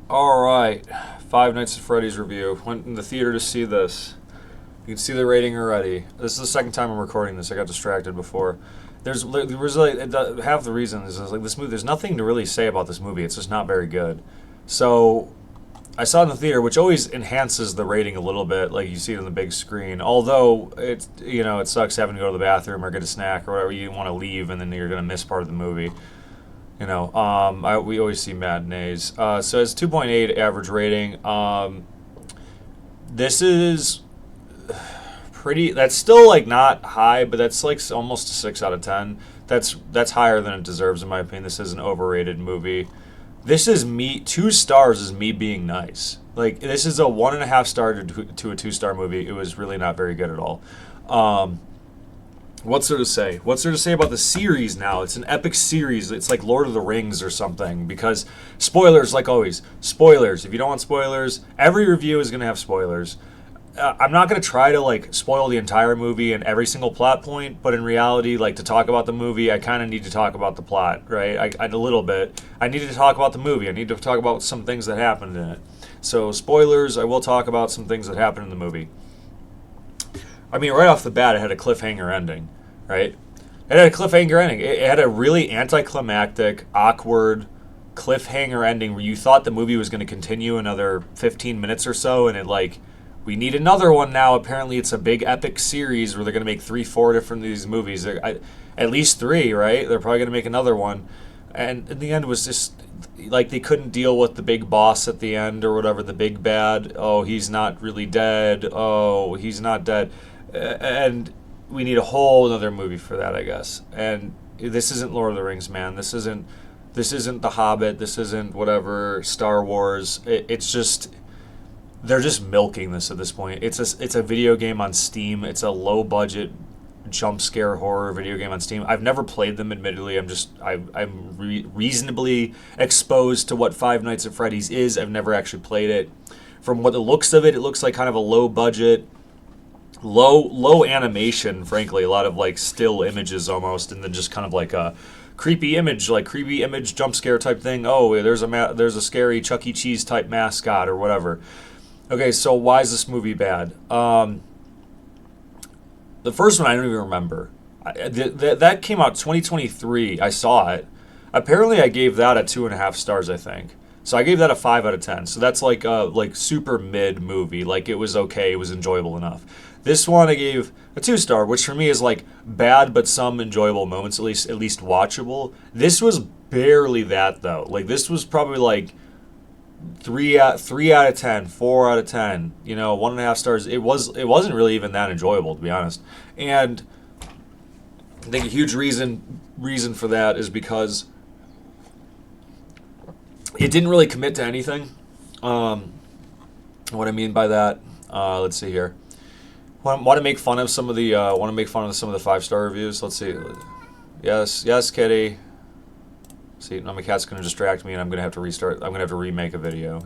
All right, Five Nights at Freddy's review. Went in the theater to see this. You can see the rating already. This is the second time I'm recording this. I got distracted before. There was like half the reason is like this movie. There's nothing to really say about this movie. It's just not very good. So I saw it in the theater, which always enhances the rating a little bit. Like you see it on the big screen. Although it sucks having to go to the bathroom or get a snack or whatever. You want to leave and then you're gonna miss part of the movie. We always see matinees. So it's 2.8 average rating. This is pretty. That's still like not high, but that's like almost a 6 out of 10. That's higher than it deserves in my opinion. This is an overrated movie. This is me. 2 stars is me being nice. Like this is a 1.5 star to a 2 star movie. It was really not very good at all. Um, What's there to say? What's there to say about the series now? It's an epic series. It's like Lord of the Rings or something. Because spoilers, like always, spoilers. If you don't want spoilers, every review is going to have spoilers. I'm not going to try to like spoil the entire movie and every single plot point, but in reality, like to talk about the movie, I kind of need to talk about the plot, right? A little bit. I need to talk about the movie. I need to talk about some things that happened in it. So spoilers. I will talk about some things that happened in the movie. I mean, right off the bat, it had a cliffhanger ending, right? It had a cliffhanger ending. It had a really anticlimactic, awkward cliffhanger ending where you thought the movie was going to continue another 15 minutes or so, and we need another one now. Apparently, it's a big epic series where they're going to make 3, 4 different of these movies. At least 3, right? They're probably going to make another one. And in the end, it was just like they couldn't deal with the big boss at the end or whatever, the big bad. Oh, he's not really dead. Oh, he's not dead. And we need a whole another movie for that, I guess. And this isn't Lord of the Rings, man. This isn't The Hobbit. This isn't whatever Star Wars. It's just they're just milking this at this point. It's a video game on Steam. It's a low budget jump scare horror video game on Steam. I've never played them, admittedly. I'm reasonably exposed to what Five Nights at Freddy's is. I've never actually played it. From what the looks of it, it looks like kind of a low budget, low animation, frankly, a lot of like still images almost, and then just kind of like a creepy image jump scare type thing. Oh, there's a scary Chuck E. Cheese type mascot or whatever. Okay, so why is this movie bad? The first one I don't even remember. That came out 2023. I saw it. Apparently, I gave that a 2.5 stars. I think. So I gave that a 5 out of 10. So that's like a super mid movie. Like it was okay. It was enjoyable enough. This one I gave a 2 star, which for me is like bad, but some enjoyable moments, at least watchable. This was barely that though. Like this was probably like 3 out of 10, 4 out of 10. 1.5 stars. It wasn't really even that enjoyable, to be honest. And I think a huge reason for that is because it didn't really commit to anything. What I mean by that, let's see here. Want to make fun of some of the 5-star reviews? Let's see. Yes, Kitty. See, now my cat's going to distract me, and I'm going to have to restart. I'm going to have to remake a video.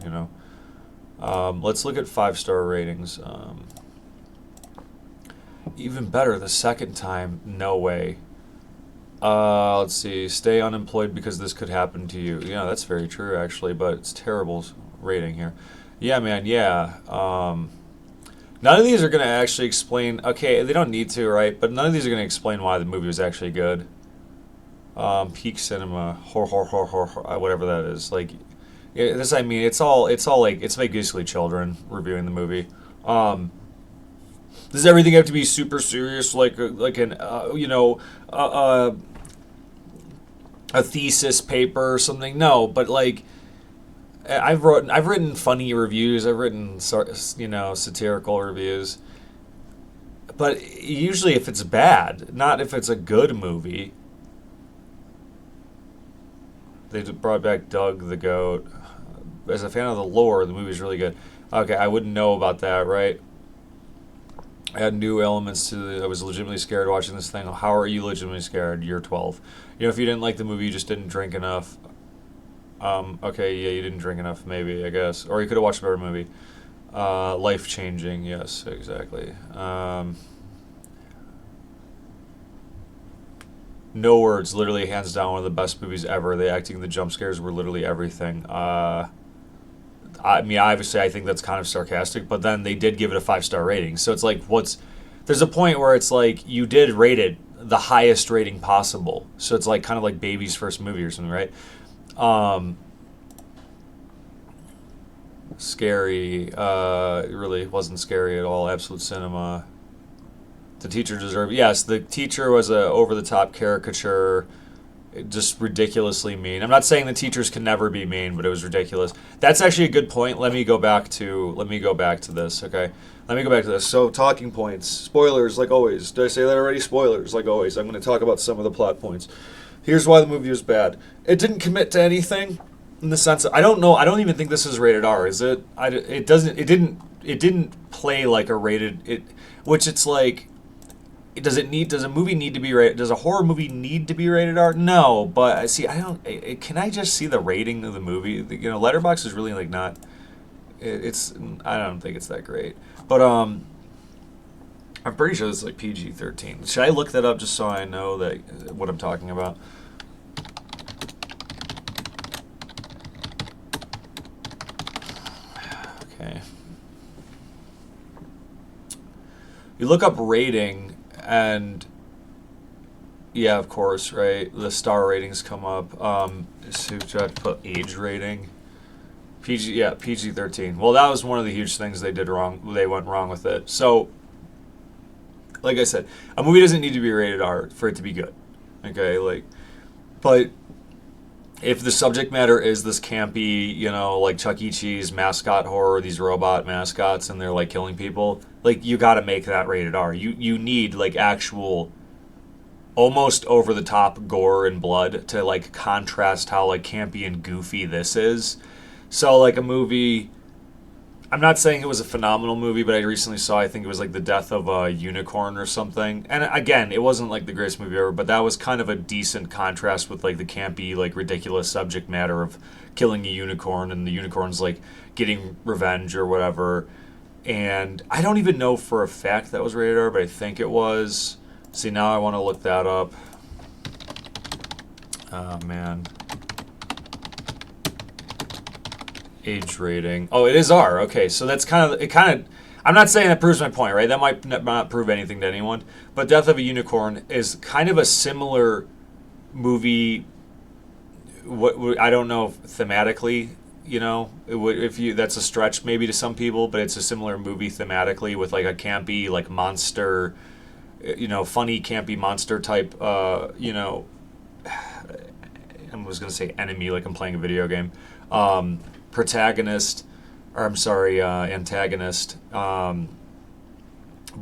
Let's look at 5-star ratings. Even better, the second time, no way. Let's see. Stay unemployed because this could happen to you. Yeah, that's very true, actually, but it's terrible rating here. Yeah, man, yeah. None of these are going to actually explain. Okay, they don't need to, right? But none of these are going to explain why the movie was actually good. Peak cinema, whatever that is. Like, it's all like it's like basically children reviewing the movie. Does everything have to be super serious, like a thesis paper or something? No, but like I've written funny reviews. I've written satirical reviews. But usually, if it's bad, not if it's a good movie. They brought back Doug the Goat. As a fan of the lore, the movie's really good. Okay, I wouldn't know about that, right? I had new elements to it. I was legitimately scared watching this thing. How are you legitimately scared? You're 12. If you didn't like the movie, you just didn't drink enough. Okay, yeah, you didn't drink enough, maybe, I guess. Or you could have watched a better movie. Life-changing, yes, exactly. No words, literally hands down one of the best movies ever. The acting, the jump scares were literally everything. I mean, obviously, I think that's kind of sarcastic, but then they did give it a 5-star rating. So it's like, there's a point where it's like you did rate it the highest rating possible. So it's like kind of like baby's first movie or something, right? Um, Scary. It really wasn't scary at all. Absolute cinema. The teacher deserved. Yes, the teacher was a over the top caricature, just ridiculously mean. I'm not saying the teachers can never be mean, but it was ridiculous. That's actually a good point. Let me go back to this. Okay, let me go back to this. So talking points, spoilers, like always. Did I say that already? Spoilers, like always. I'm going to talk about some of the plot points. Here's why the movie was bad. It didn't commit to anything, in the sense of, I don't know. I don't even think this is rated R. Is it? It doesn't. It didn't. It didn't play like a rated. Which it's like. Does a movie need to be rated? Does a horror movie need to be rated R? No, but see, I don't. Can I just see the rating of the movie? Letterboxd is really like not. It's. I don't think it's that great, but I'm pretty sure it's like PG-13. Should I look that up just so I know that what I'm talking about? Okay. You look up rating. And yeah, of course, right? The star ratings come up. So you have to put age rating. PG-13. Well, that was one of the huge things they did wrong. They went wrong with it. So, like I said, a movie doesn't need to be rated R for it to be good. Okay, but if the subject matter is this campy, like Chuck E. Cheese mascot horror, these robot mascots, and they're like killing people, like you got to make that rated R. You need like actual, almost over the top gore and blood to like contrast how like campy and goofy this is. So like a movie. I'm not saying it was a phenomenal movie, but I recently saw, I think it was like The Death of a Unicorn or something. And again, it wasn't like the greatest movie ever, but that was kind of a decent contrast with like the campy, like ridiculous subject matter of killing a unicorn and the unicorn's like getting revenge or whatever. And I don't even know for a fact that was rated R, but I think it was. See, now I want to look that up. Oh, man. Age rating. Oh, it is R. Okay, so that's kind of. I'm not saying that proves my point, right? That might not prove anything to anyone. But Death of a Unicorn is kind of a similar movie. What I don't know thematically. That's a stretch maybe to some people, but it's a similar movie thematically with like a campy like monster, funny campy monster type. I was gonna say enemy, like I'm playing a video game. Protagonist, or I'm sorry, antagonist. But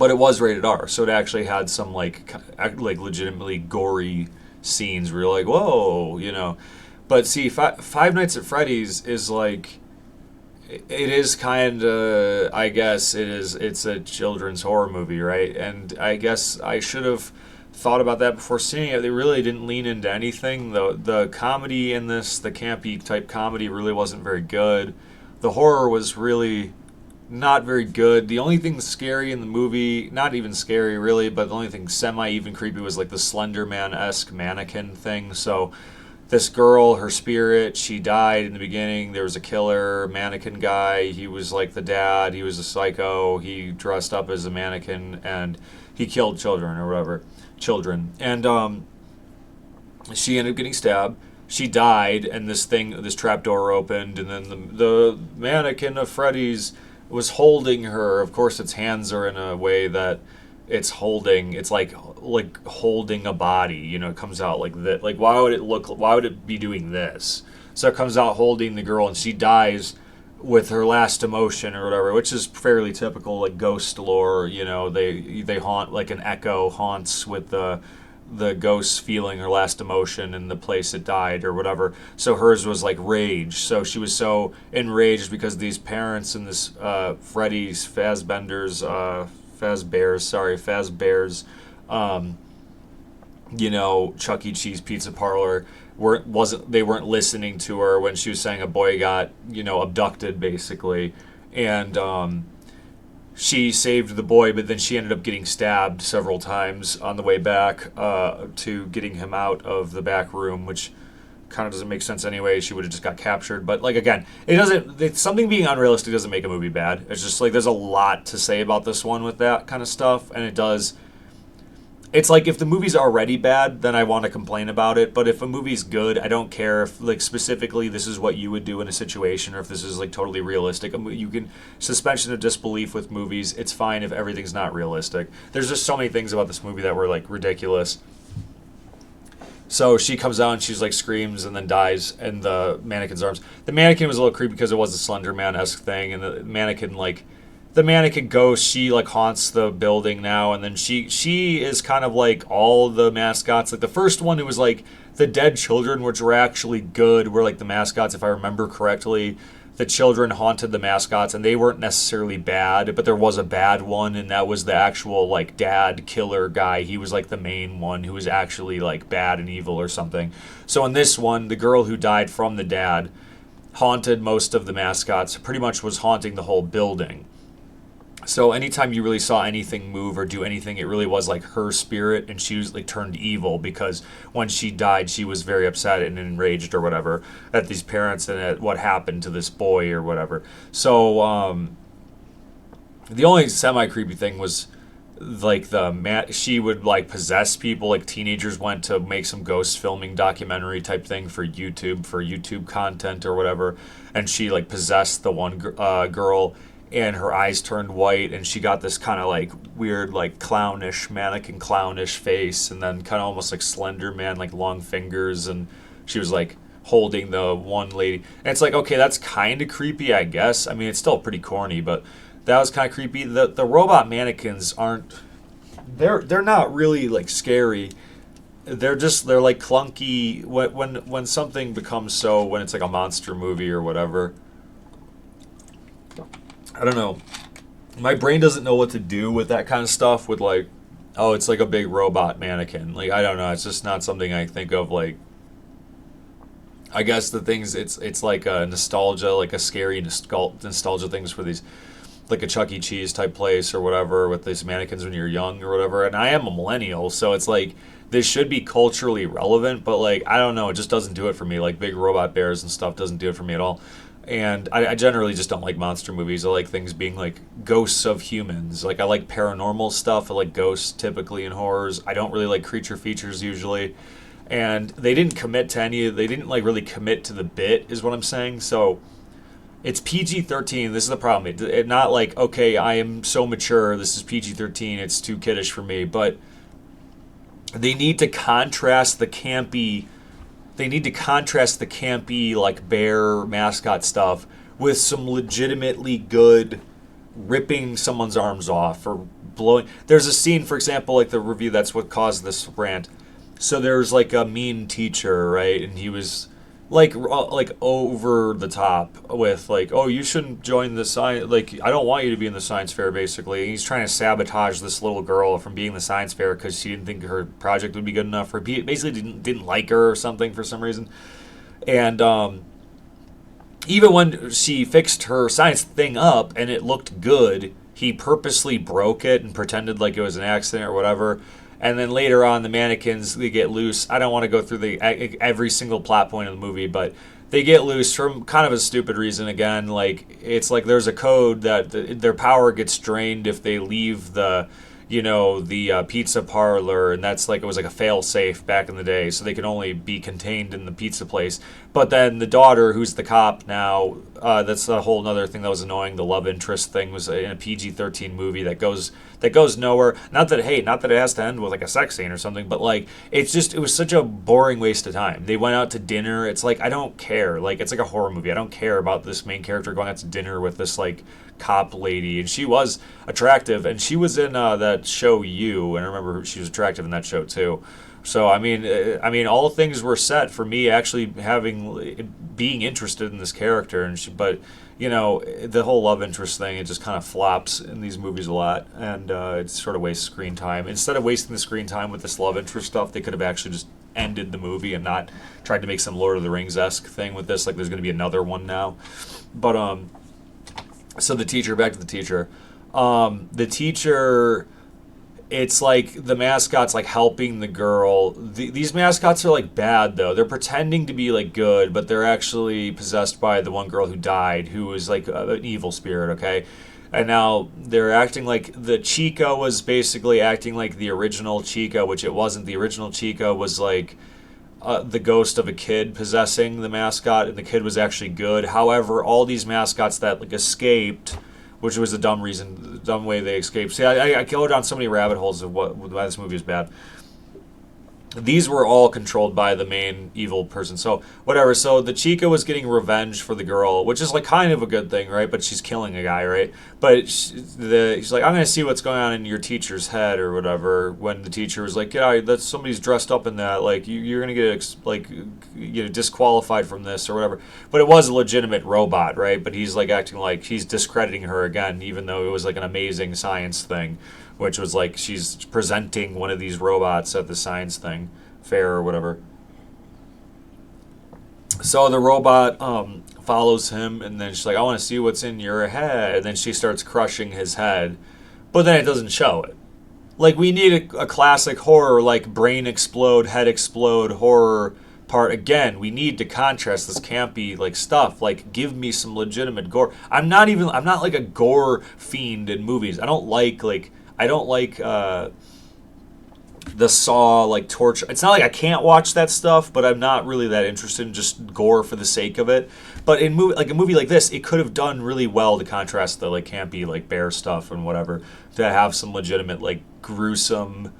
it was rated R, so it actually had some like legitimately gory scenes where you're like, whoa. But see, Five Nights at Freddy's is like, it is kind of, I guess it's a children's horror movie, right? And I guess I should have thought about that before seeing it. They really didn't lean into anything. The comedy in this, the campy type comedy, really wasn't very good. The horror was really not very good. The only thing scary in the movie, not even scary really, but the only thing semi-even creepy was like the Slender Man-esque mannequin thing. So this girl, her spirit, she died in the beginning. There was a killer mannequin guy. He was like the dad. He was a psycho. He dressed up as a mannequin and he killed children or whatever. And she ended up getting stabbed. She died, and this trapdoor opened, and then the mannequin of Freddy's was holding her. Of course, its hands are in a way that it's like holding a body. It comes out like that. Like why would it be doing this? So it comes out holding the girl, and she dies with her last emotion or whatever, which is fairly typical, like ghost lore. They haunt, like an echo haunts with the ghost feeling her last emotion in the place it died or whatever. So hers was like rage. So she was so enraged because these parents in this Freddy's Fazbear's Chuck E. Cheese pizza parlor they weren't listening to her when she was saying a boy got abducted basically, and she saved the boy, but then she ended up getting stabbed several times on the way back to getting him out of the back room, which kind of doesn't make sense anyway. She would have just got captured. But like again, it doesn't. Something being unrealistic doesn't make a movie bad. It's just like there's a lot to say about this one with that kind of stuff, and it does. It's like if the movie's already bad, then I want to complain about it. But if a movie's good, I don't care if like specifically this is what you would do in a situation, or if this is like totally realistic. You can suspension of disbelief with movies. It's fine if everything's not realistic. There's just so many things about this movie that were like ridiculous. So she comes out and she's like screams and then dies in the mannequin's arms. The mannequin was a little creepy because it was a Slender Man-esque thing, and the mannequin ghost, she like haunts the building now, and then she is kind of like all the mascots. Like the first one, it was like the dead children, which were actually good, were like the mascots, if I remember correctly. The children haunted the mascots, and they weren't necessarily bad, but there was a bad one, and that was the actual like dad killer guy. He was like the main one who was actually like bad and evil or something. So in this one, the girl who died from the dad haunted most of the mascots, pretty much was haunting the whole building. So anytime you really saw anything move or do anything, it really was like her spirit, and she was like turned evil because when she died, she was very upset and enraged or whatever at these parents and at what happened to this boy or whatever. So the only semi creepy thing was like she would like possess people. Like teenagers went to make some ghost filming documentary type thing for YouTube content or whatever, and she like possessed the one girl. And her eyes turned white, and she got this kind of like weird, like mannequin clownish face, and then kind of almost like Slender Man, like long fingers, and she was like holding the one lady. And it's like, okay, that's kind of creepy, I guess. I mean, it's still pretty corny, but that was kind of creepy. The robot mannequins they're not really like scary. They're like clunky when something becomes when it's like a monster movie or whatever. I don't know. My brain doesn't know what to do with that kind of stuff with like, oh, it's like a big robot mannequin. Like, I don't know. It's just not something I think of like, I guess the things, it's like a nostalgia, like a scary nostalgia things for these, like a Chuck E. Cheese type place or whatever with these mannequins when you're young or whatever. And I am a millennial, so it's like, this should be culturally relevant, but like, I don't know. It just doesn't do it for me. Like big robot bears and stuff doesn't do it for me at all. And I generally just don't like monster movies. I like things being like ghosts of humans. Like I like paranormal stuff. I like ghosts typically in horrors. I don't really like creature features usually. And they didn't commit to they didn't like really commit to the bit is what I'm saying. So it's PG-13. This is the problem. It not like, okay, I am so mature. This is PG-13. It's too kiddish for me. But they need to contrast the campy like bear mascot stuff with some legitimately good ripping someone's arms off or blowing. There's a scene, for example, like the review, that's what caused this rant. So there's like a mean teacher, right? And he was like over the top with like, oh, you shouldn't join the science. Like, I don't want you to be in the science fair, basically. And he's trying to sabotage this little girl from being in the science fair because she didn't think her project would be good enough. Or basically didn't like her or something for some reason. And even when she fixed her science thing up and it looked good, he purposely broke it and pretended like it was an accident or whatever. And then later on, the mannequins, they get loose. I don't want to go through every single plot point of the movie, but they get loose from kind of a stupid reason. Again, like it's like there's a code that their power gets drained if they leave the pizza parlor, and that's like, it was like a fail safe back in the day, so they could only be contained in the pizza place. But then the daughter, who's the cop now, that's a whole other thing that was annoying. The love interest thing was in a PG-13 movie that goes nowhere. Not that it has to end with like a sex scene or something, but like it was such a boring waste of time. They went out to dinner. It's like, I don't care. Like, it's like a horror movie. I don't care about this main character going out to dinner with this like cop lady, and she was attractive, and she was in that show You, and I remember she was attractive in that show too. So I mean, all things were set for me actually being interested in this character, but the whole love interest thing, it just kind of flops in these movies a lot, and it sort of wastes screen time. Instead of wasting the screen time with this love interest stuff, they could have actually just ended the movie and not tried to make some Lord of the Rings-esque thing with this. Like, there's going to be another one now, but so back to the teacher. The teacher it's like the mascot's like helping the girl. These mascots are like bad though. They're pretending to be like good, but they're actually possessed by the one girl who died, who was like an evil spirit. Okay, and now they're acting like the Chica was basically acting like the original Chica, which it wasn't. The original Chica was like the ghost of a kid possessing the mascot, and the kid was actually good. However, all these mascots that like escaped, which was the dumb reason, the dumb way they escaped. See, I go down so many rabbit holes of why this movie is bad. These were all controlled by the main evil person. So whatever. So the Chica was getting revenge for the girl, which is like kind of a good thing, right? But she's killing a guy, right? But she's like, I'm gonna see what's going on in your teacher's head or whatever. When the teacher was like, yeah, that's somebody's dressed up in that. Like you're gonna get disqualified from this or whatever. But it was a legitimate robot, right? But he's like acting like he's discrediting her again, even though it was like an amazing science thing, which was like she's presenting one of these robots at the science thing, fair or whatever. So the robot follows him, and then she's like, I want to see what's in your head. And then she starts crushing his head, but then it doesn't show it. Like, we need a classic horror, like brain explode, head explode horror part. Again, we need to contrast this campy like stuff. Like, give me some legitimate gore. I'm not like a gore fiend in movies. I don't like the Saw, like torture. It's not like I can't watch that stuff, but I'm not really that interested in just gore for the sake of it. But in a movie like this, it could have done really well to contrast the like campy like bear stuff and whatever, to have some legitimate like gruesome.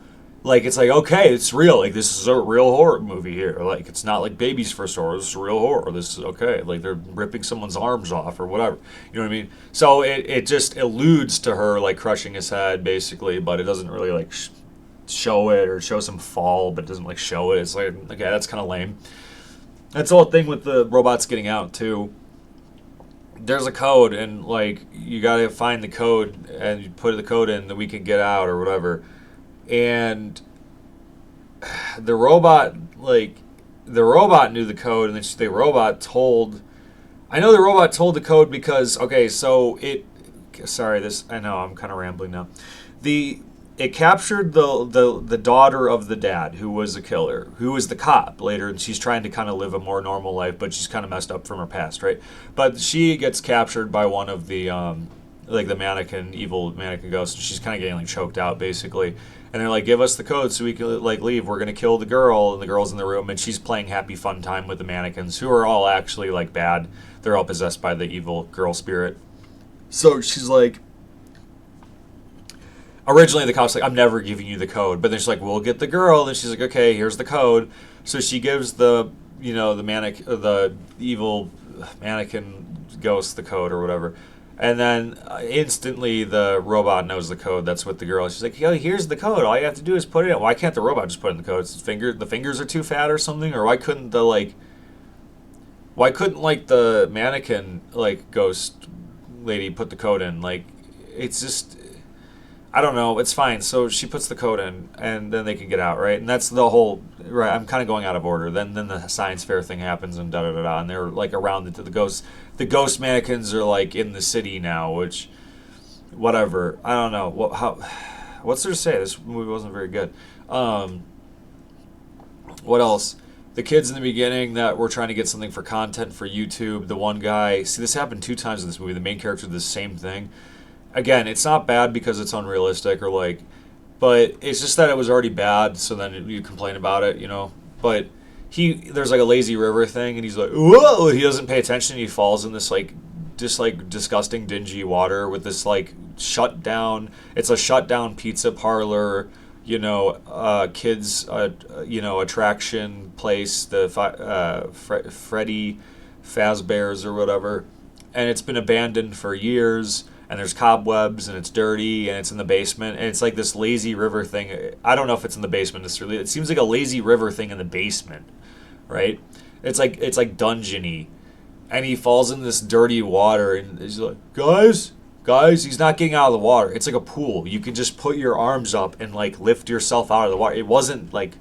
Like, it's like, okay, it's real. Like, this is a real horror movie here. Like, it's not like Baby's First Horror. This is real horror. This is okay. Like, they're ripping someone's arms off or whatever. You know what I mean? So it just alludes to her, like, crushing his head, basically, but it doesn't really, like, show it or show some fall, but it doesn't, like, show it. It's like, okay, that's kind of lame. That's the whole thing with the robots getting out, too. There's a code, and, like, you got to find the code, and you put the code in, then we can get out or whatever. And the robot knew the code, and then the robot told. I know the robot told the code because okay, so it. Sorry, I know I'm kind of rambling now. It captured the daughter of the dad, who was a killer, who was the cop later, and she's trying to kind of live a more normal life, but she's kind of messed up from her past, right? But she gets captured by one of the like the evil mannequin ghost. She's kind of getting like choked out, basically. And they're like, give us the code so we can like leave. We're gonna kill the girl, and the girl's in the room, and she's playing happy fun time with the mannequins, who are all actually like bad. They're all possessed by the evil girl spirit. So she's like, originally the cop's like, I'm never giving you the code, but then she's like, we'll get the girl. Then she's like, okay, here's the code. So she gives the evil mannequin ghost the code or whatever. And then instantly the robot knows the code. That's what the girl is. She's like, yo, here's the code. All you have to do is put it in. Why can't the robot just put in the code? The fingers are too fat or something? Or why couldn't the mannequin like ghost lady put the code in? Like, it's just, I don't know. It's fine. So she puts the code in, and then they can get out, right? And that's the whole, right? I'm kind of going out of order. Then the science fair thing happens, and da-da-da-da, and they're like around the ghosts. The ghost mannequins are like in the city now, which, whatever. I don't know. What's there to say? This movie wasn't very good. What else? The kids in the beginning that were trying to get something for content for YouTube. The one guy. See, this happened 2 times in this movie. The main character did the same thing. Again, it's not bad because it's unrealistic or like, but it's just that it was already bad. So then you complain about it, you know. But there's like a lazy river thing, and he's like, whoa! He doesn't pay attention. He falls in this like, just like disgusting, dingy water with this like shut down. It's a shut down pizza parlor, you know, kids, you know, attraction place, the Freddy Fazbear's or whatever, and it's been abandoned for years. And there's cobwebs, and it's dirty, and it's in the basement, and it's like this lazy river thing. I don't know if it's in the basement necessarily. It seems like a lazy river thing in the basement, right? It's like dungeony, and he falls in this dirty water, and he's like, guys, he's not getting out of the water. It's like a pool. You can just put your arms up and like lift yourself out of the water. It wasn't like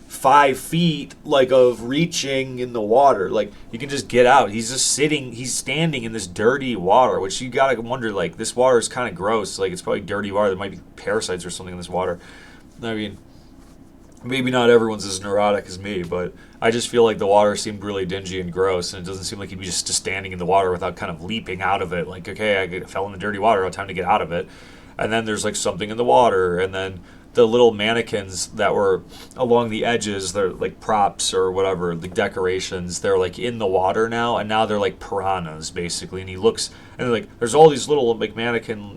5 feet like of reaching in the water. Like you can just get out. He's just sitting. He's standing in this dirty water, which you gotta wonder. Like this water is kind of gross. Like it's probably dirty water. There might be parasites or something in this water. I mean, maybe not everyone's as neurotic as me, but I just feel like the water seemed really dingy and gross, and it doesn't seem like he'd be just standing in the water without kind of leaping out of it. Like, okay, fell in the dirty water. It's time to get out of it. And then there's like something in the water, and then the little mannequins that were along the edges, they're like props or whatever, the decorations, they're like in the water now, and now they're like piranhas basically. And he looks, and like there's all these little like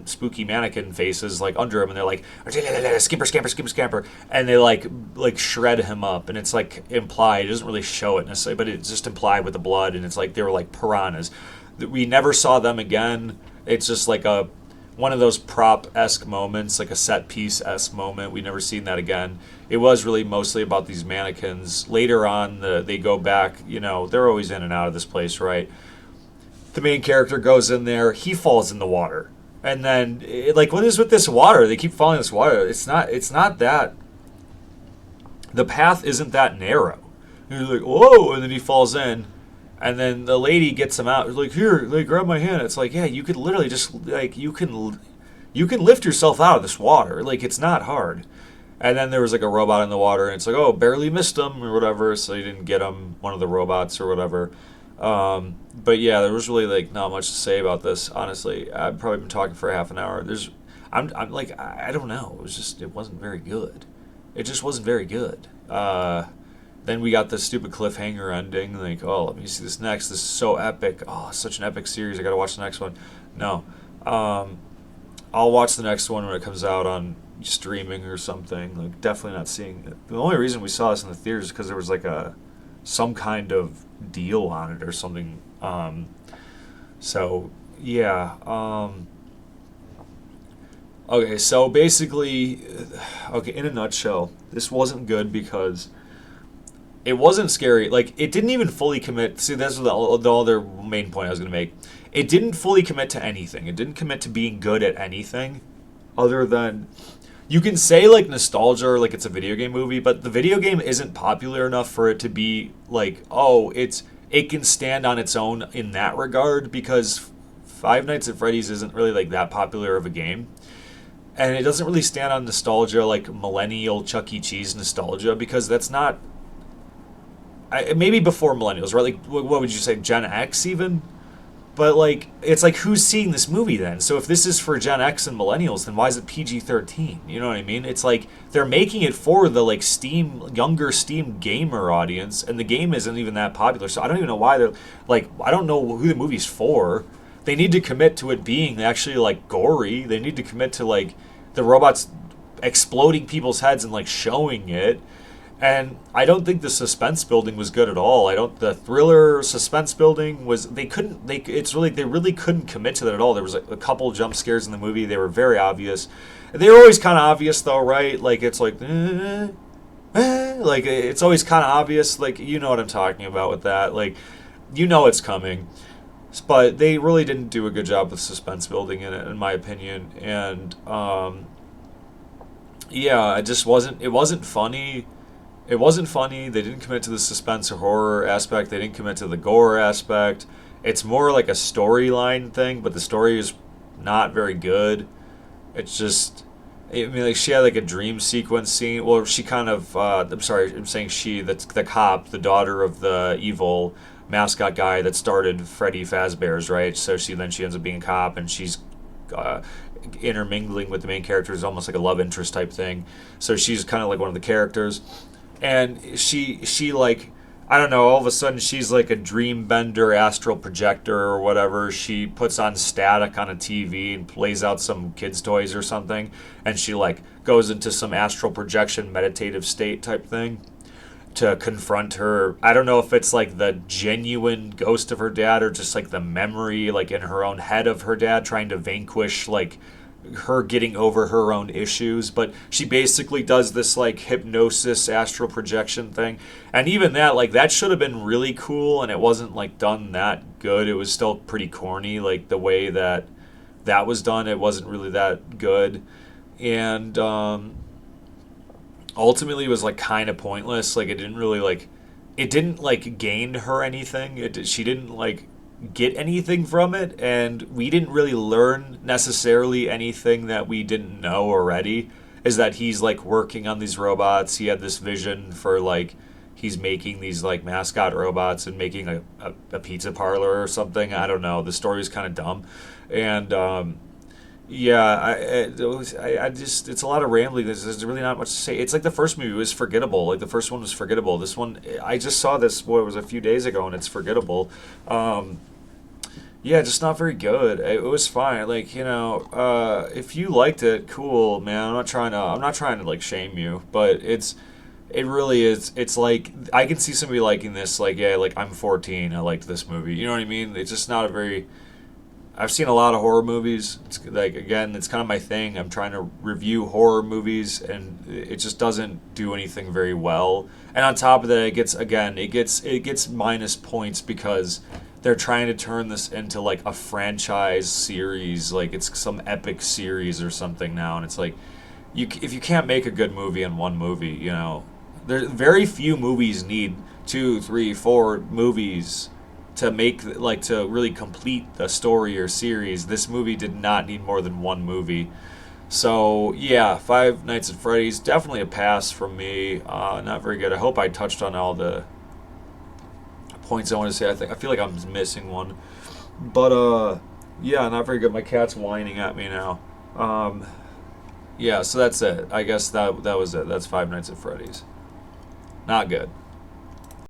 spooky mannequin faces like under him, and they're like skimper, scamper, skimper, scamper, and they like shred him up, and it's like implied. It doesn't really show it necessarily, but it's just implied with the blood, and it's like they were like piranhas. We never saw them again. It's just like a one of those prop-esque moments, like a set-piece-esque moment. We've never seen that again. It was really mostly about these mannequins. Later on, they go back, they're always in and out of this place, right? The main character goes in there, he falls in the water. And then, what is with this water? They keep falling in this water. It's not that, the path isn't that narrow. And you're like, whoa, and then he falls in. And then the lady gets him out. Like, here, grab my hand. It's like, yeah, you could literally just you can lift yourself out of this water. Like, it's not hard. And then there was like a robot in the water, and it's like, oh, barely missed him or whatever. So you didn't get him, one of the robots or whatever. But yeah, there was really not much to say about this. Honestly, I've probably been talking for half an hour. I'm like, I don't know. It wasn't very good. It just wasn't very good. Then we got this stupid cliffhanger ending. Like, oh, let me see this next. This is so epic. Oh, such an epic series. I got to watch the next one. No. I'll watch the next one when it comes out on streaming or something. Like, definitely not seeing it. The only reason we saw this in the theaters is because there was some kind of deal on it or something. So, yeah. Okay, so basically, in a nutshell, this wasn't good because it wasn't scary. Like, it didn't even fully commit. See, that's the other main point I was going to make. It didn't fully commit to anything. It didn't commit to being good at anything other than, you can say, nostalgia or, it's a video game movie, but the video game isn't popular enough for it to be, it can stand on its own in that regard, because Five Nights at Freddy's isn't really, that popular of a game. And it doesn't really stand on nostalgia, millennial Chuck E. Cheese nostalgia, because that's not... maybe before millennials, right? What would you say, Gen X even? But, it's who's seeing this movie then? So if this is for Gen X and millennials, then why is it PG-13? You know what I mean? It's they're making it for the, younger Steam gamer audience, and the game isn't even that popular, so I don't even know why they're, I don't know who the movie's for. They need to commit to it being actually, gory. They need to commit to, the robots exploding people's heads and, showing it. And I don't think the suspense building was good at all. The thriller suspense building was, they really couldn't commit to that at all. There was a couple jump scares in the movie. They were very obvious. They were always kind of obvious though, right? It's always kind of obvious. You know what I'm talking about with that. It's coming. But they really didn't do a good job with suspense building in it, in my opinion. And, yeah, it wasn't funny. It wasn't funny. They didn't commit to the suspense or horror aspect. They didn't commit to the gore aspect. It's more like a storyline thing, but the story is not very good. It's just, she had a dream sequence scene. Well, she kind of, I'm sorry, I'm saying she, that's the cop, the daughter of the evil mascot guy that started Freddy Fazbear's, right? So she ends up being a cop, and she's intermingling with the main characters, almost like a love interest type thing. So she's kind of one of the characters. And she I don't know, all of a sudden she's a dream bender, astral projector or whatever. She puts on static on a TV and plays out some kids' toys or something. And she goes into some astral projection meditative state type thing to confront her. I don't know if it's the genuine ghost of her dad or just the memory in her own head of her dad trying to vanquish her getting over her own issues, but she basically does this hypnosis astral projection thing, and even that that should have been really cool, and it wasn't done that good. It was still pretty corny, the way that was done. It wasn't really that good. And ultimately was like kind of pointless. Like it didn't like gain her anything. She didn't like get anything from it, and we didn't really learn necessarily anything that we didn't know already. Is that he's like working on these robots. He had this vision for like he's making these like mascot robots and making a pizza parlor or something. I don't know. The story's kind of dumb, and yeah, I just it's a lot of rambling. There's really not much to say. It's like the first movie was forgettable. Like the first one was forgettable. This one, I just saw this. What, it was a few days ago, and it's forgettable. Um, yeah, just not very good. It was fine. Like if you liked it, cool, man. I'm not trying to like shame you, but it really is. It's like I can see somebody liking this. Like yeah, like I'm 14. I liked this movie. You know what I mean? It's just not a very I've seen a lot of horror movies. It's like again, it's kind of my thing. I'm trying to review horror movies, and it just doesn't do anything very well. And on top of that, it gets minus points because they're trying to turn this into like a franchise series, like it's some epic series or something now. And it's like, if you can't make a good movie in one movie, there very few movies need two, three, four movies to make like to really complete a story or series. This movie did not need more than one movie. So yeah, Five Nights at Freddy's definitely a pass from me. Not very good. I hope I touched on all the points I want to say. I feel like I'm missing one, but yeah, not very good. My cat's whining at me now. Um, yeah, so that's it. I guess that was it. That's Five Nights at Freddy's. Not good.